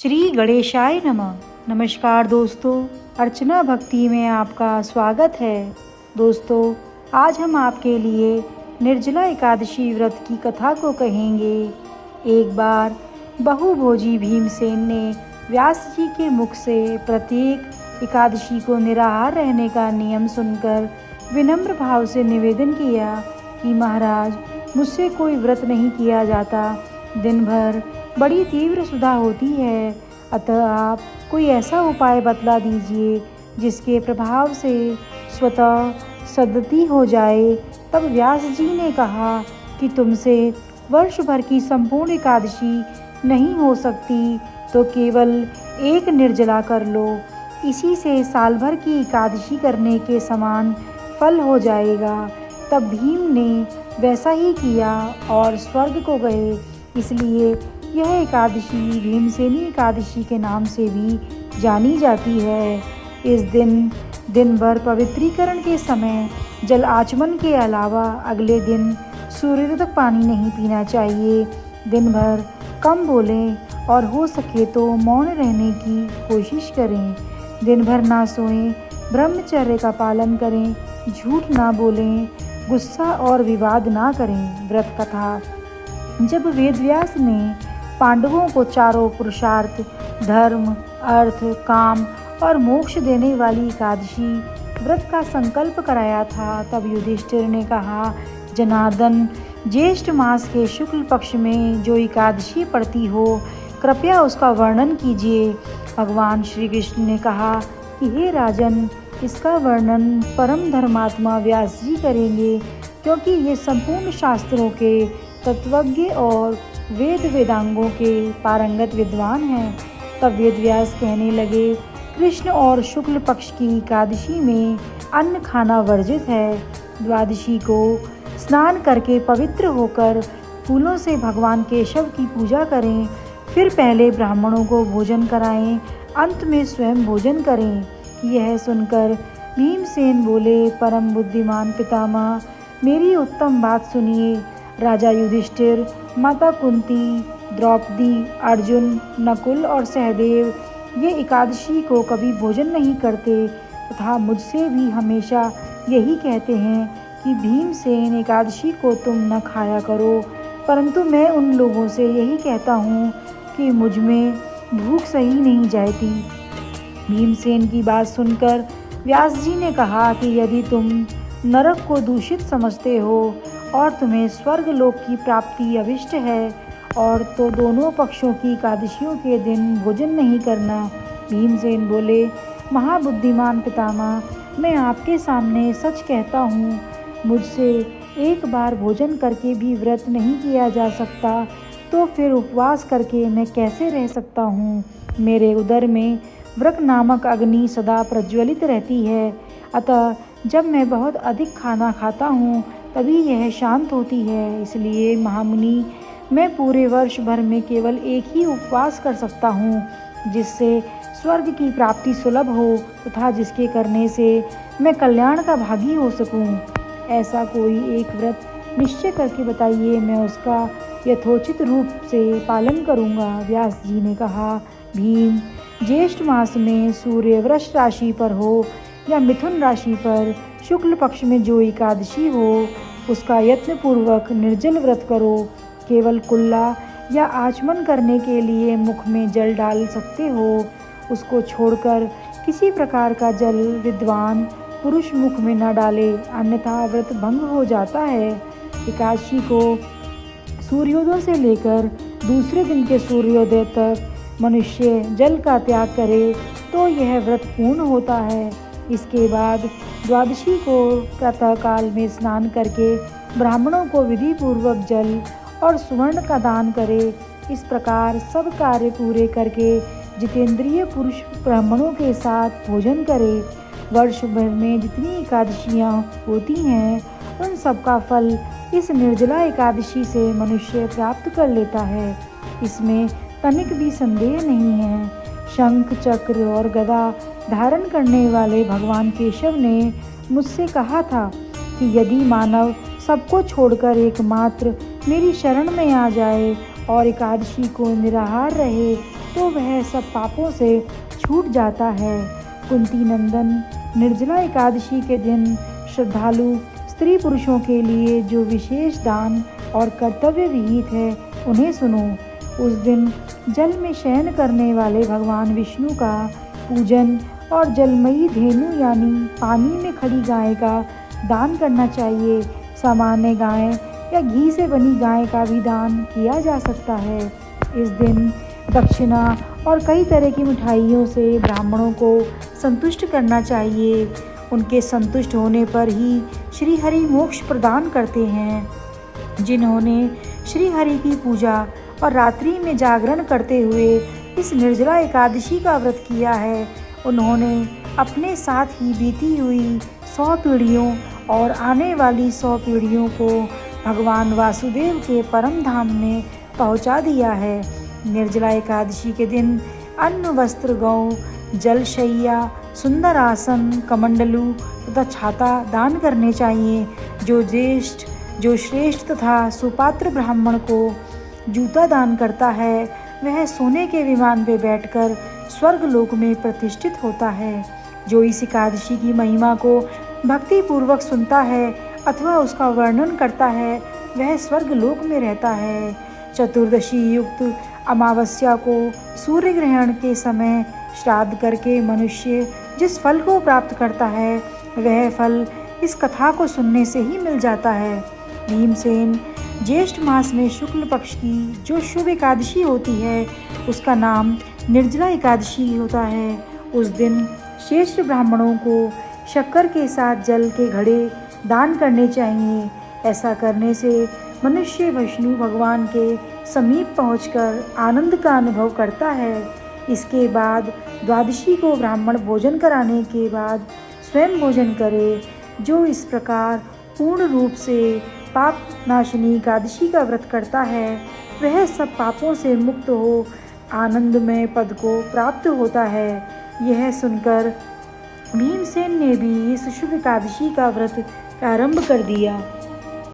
श्री गणेशाय नमः। नमस्कार दोस्तों, अर्चना भक्ति में आपका स्वागत है। दोस्तों, आज हम आपके लिए निर्जला एकादशी व्रत की कथा को कहेंगे। एक बार बहुभोजी भीमसेन ने व्यास जी के मुख से प्रत्येक एकादशी को निराहार रहने का नियम सुनकर विनम्र भाव से निवेदन किया कि महाराज, मुझसे कोई व्रत नहीं किया जाता। दिन भर बड़ी तीव्र सुधा होती है, अतः आप कोई ऐसा उपाय बतला दीजिए जिसके प्रभाव से स्वतः सद्गति हो जाए। तब व्यास जी ने कहा कि तुमसे वर्ष भर की संपूर्ण एकादशी नहीं हो सकती, तो केवल एक निर्जला कर लो। इसी से साल भर की एकादशी करने के समान फल हो जाएगा। तब भीम ने वैसा ही किया और स्वर्ग को गए। इसलिए यह एकादशी भीमसेनी एकादशी के नाम से भी जानी जाती है। इस दिन भर पवित्रीकरण के समय जल आचमन के अलावा अगले दिन सूर्योदय तक पानी नहीं पीना चाहिए। दिन भर कम बोलें और हो सके तो मौन रहने की कोशिश करें। दिन भर ना सोएं, ब्रह्मचर्य का पालन करें, झूठ ना बोलें, गुस्सा और विवाद ना करें। व्रत कथा। जब वेदव्यास ने पांडवों को चारों पुरुषार्थ धर्म, अर्थ, काम और मोक्ष देने वाली एकादशी व्रत का संकल्प कराया था, तब युधिष्ठिर ने कहा, जनार्दन, ज्येष्ठ मास के शुक्ल पक्ष में जो एकादशी पड़ती हो, कृपया उसका वर्णन कीजिए। भगवान श्री कृष्ण ने कहा कि हे राजन, इसका वर्णन परम धर्मात्मा व्यास जी करेंगे, क्योंकि ये संपूर्ण शास्त्रों के तत्वज्ञ और वेदांगों के पारंगत विद्वान हैं। तब वेदव्यास कहने लगे, कृष्ण और शुक्ल पक्ष की एकादशी में अन्न खाना वर्जित है। द्वादशी को स्नान करके पवित्र होकर फूलों से भगवान केशव की पूजा करें, फिर पहले ब्राह्मणों को भोजन कराएं, अंत में स्वयं भोजन करें। यह सुनकर भीमसेन बोले, परम बुद्धिमान पितामह, मेरी उत्तम बात सुनिए। राजा युधिष्ठिर, माता कुंती, द्रौपदी, अर्जुन, नकुल और सहदेव ये एकादशी को कभी भोजन नहीं करते तथा मुझसे भी हमेशा यही कहते हैं कि भीमसेन एकादशी को तुम न खाया करो, परंतु मैं उन लोगों से यही कहता हूँ कि मुझ में भूख सही नहीं जाती। भीमसेन की बात सुनकर व्यास जी ने कहा कि यदि तुम नरक को दूषित समझते हो और तुम्हें स्वर्ग लोक की प्राप्ति अभिष्ट है, और तो दोनों पक्षों की एकादशियों के दिन भोजन नहीं करना। भीमसेन बोले, महाबुद्धिमान पितामह, मैं आपके सामने सच कहता हूँ, मुझसे एक बार भोजन करके भी व्रत नहीं किया जा सकता, तो फिर उपवास करके मैं कैसे रह सकता हूँ। मेरे उदर में व्रत नामक अग्नि सदा प्रज्वलित रहती है, अतः जब मैं बहुत अधिक खाना खाता हूँ तभी यह शांत होती है। इसलिए महामुनि, मैं पूरे वर्ष भर में केवल एक ही उपवास कर सकता हूँ, जिससे स्वर्ग की प्राप्ति सुलभ हो तथा जिसके करने से मैं कल्याण का भागी हो सकूँ। ऐसा कोई एक व्रत निश्चय करके बताइए, मैं उसका यथोचित रूप से पालन करूँगा। व्यास जी ने कहा, भीम, ज्येष्ठ मास में सूर्य वृष राशि पर हो या मिथुन राशि पर शुक्ल पक्ष में जो एकादशी हो, उसका यत्नपूर्वक निर्जल व्रत करो। केवल कुल्ला या आचमन करने के लिए मुख में जल डाल सकते हो, उसको छोड़कर किसी प्रकार का जल विद्वान पुरुष मुख में न डाले, अन्यथा व्रत भंग हो जाता है। एकादशी को सूर्योदय से लेकर दूसरे दिन के सूर्योदय तक मनुष्य जल का त्याग करे तो यह व्रत पूर्ण होता है। इसके बाद द्वादशी को प्रातःकाल में स्नान करके ब्राह्मणों को विधि पूर्वक जल और सुवर्ण का दान करे। इस प्रकार सब कार्य पूरे करके जितेंद्रिय पुरुष ब्राह्मणों के साथ भोजन करे। वर्ष भर में जितनी एकादशियाँ होती हैं, उन सब का फल इस निर्जला एकादशी से मनुष्य प्राप्त कर लेता है। इसमें तनिक भी संदेह नहीं है। शंख, चक्र और गदा धारण करने वाले भगवान केशव ने मुझसे कहा था कि यदि मानव सबको छोड़कर एकमात्र मेरी शरण में आ जाए और एकादशी को निराहार रहे, तो वह सब पापों से छूट जाता है। कुंती नंदन, निर्जला एकादशी के दिन श्रद्धालु स्त्री पुरुषों के लिए जो विशेष दान और कर्तव्य विहित है उन्हें सुनो। उस दिन जल में शयन करने वाले भगवान विष्णु का पूजन और जलमयी धेनु यानी पानी में खड़ी गाय का दान करना चाहिए। सामान्य गाय या घी से बनी गाय का भी दान किया जा सकता है। इस दिन दक्षिणा और कई तरह की मिठाइयों से ब्राह्मणों को संतुष्ट करना चाहिए। उनके संतुष्ट होने पर ही श्री हरि मोक्ष प्रदान करते हैं। जिन्होंने श्री हरि की पूजा और रात्रि में जागरण करते हुए इस निर्जला एकादशी का व्रत किया है, उन्होंने अपने साथ ही बीती हुई 100 पीढ़ियों और आने वाली 100 पीढ़ियों को भगवान वासुदेव के परम धाम में पहुंचा दिया है। निर्जला एकादशी के दिन अन्न, वस्त्र, गौ, जल, शैया, सुंदर आसन, कमंडलू तथा छाता दान करने चाहिए। जो श्रेष्ठ तथा सुपात्र ब्राह्मण को जूता दान करता है, वह सोने के विमान पर बैठकर स्वर्ग लोक में प्रतिष्ठित होता है। जो इस एकादशी की महिमा को भक्ति पूर्वक सुनता है अथवा उसका वर्णन करता है, वह स्वर्ग लोक में रहता है। चतुर्दशी युक्त अमावस्या को सूर्य ग्रहण के समय श्राद्ध करके मनुष्य जिस फल को प्राप्त करता है, वह फल इस कथा को सुनने से ही मिल जाता है। भीमसेन ज्येष्ठ मास में शुक्ल पक्ष की जो शुभ एकादशी होती है, उसका नाम निर्जला एकादशी होता है। उस दिन श्रेष्ठ ब्राह्मणों को शक्कर के साथ जल के घड़े दान करने चाहिए। ऐसा करने से मनुष्य विष्णु भगवान के समीप पहुंचकर आनंद का अनुभव करता है। इसके बाद द्वादशी को ब्राह्मण भोजन कराने के बाद स्वयं भोजन करे। जो इस प्रकार पूर्ण रूप से पाप नाशिनी एकादशी का व्रत करता है, वह सब पापों से मुक्त हो आनंदमय पद को प्राप्त होता है। यह सुनकर भीमसेन ने भी इस शुभ एकादशी का व्रत प्रारंभ कर दिया।